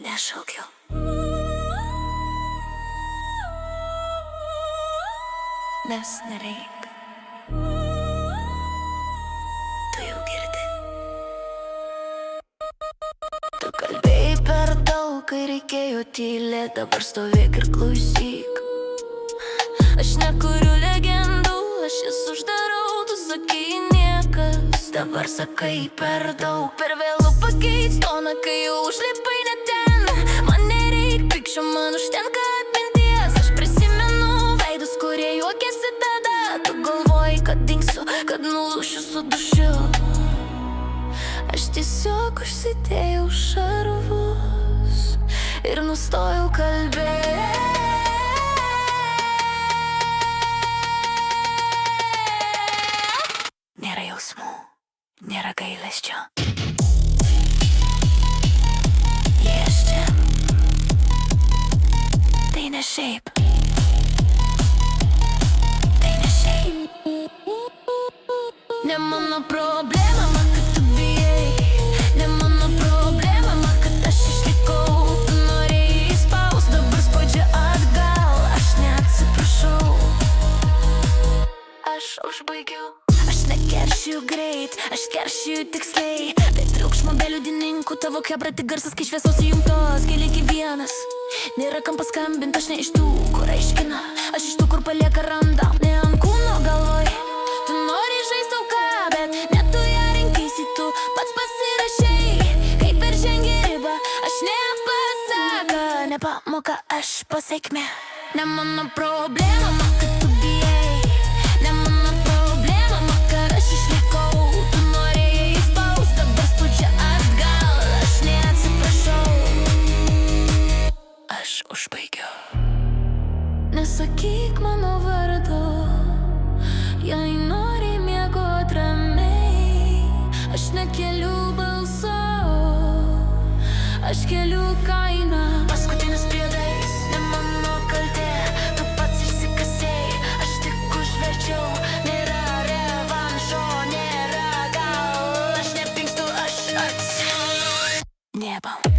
nešaukiau. Nes nereik. Tu jau girdi. Tu kalbėjai per daug, kai reikėjo tylėt, dabar stovėk ir klausyk. Aš nekuriu legendų, aš jas uždarau, tu sakai niekas. Dabar sakai per daug, per vėlu pakeist toną, kai jau užlipai ne ten. Man nereik pykčio, man užtenka atminties. Aš prisimenu veidus, kurie juokėsi tada. Tu galvoji, kad dingsiu, kad nulūšiu su dušiu. Aš tiesiog užsidėjau šarvus ir nustojau kalbėti. Nėra jausmų, nėra gailesčio. Jeszcze. Tai ne šiaip. Tai ne šiaip. Ne mano problema, man kad tu bijai. Ne mano problema, man kad aš išlikau. Tu norėjai įspaust, dabar spaudžia atgal. Aš neatsiprašau. Aš užbaigiau. Aš nekeršiju greit, aš keršiju tiksliai. Tai triukšmo be liudininkų, tavo chebra tik garsas, kai šviesos įjungtos. Kai lieki vienas, nėra kam paskambint, aš ne iš tų, kur aiškina. Aš iš tų, kur palieka randą, ne ant kūno galvoj. Tu nori žaist auką, bet ne tu ją renkaisi, tu pats pasirašei. Kai peržengi ribą, aš nepasaka, nepamoka, aš pasekmė. Ne mano problema, man kad tu bijai. Ne mano problema, man kad aš išlikau. Tu norėjai įspaust, dabar spaudžia atgal. Aš neatsiprašau. Aš užbaigiau. Nesakyk mano vardo, jei nori miegot ramiai. Aš nekeliu balso, aš keliu kainą. Paskutinis priedais, ne mano kaltė. Tu pats išsikasei, aš tik užverčiau. Nėra revanšo, nėra gal. Aš nepykstu, aš atsimenu. Nebam.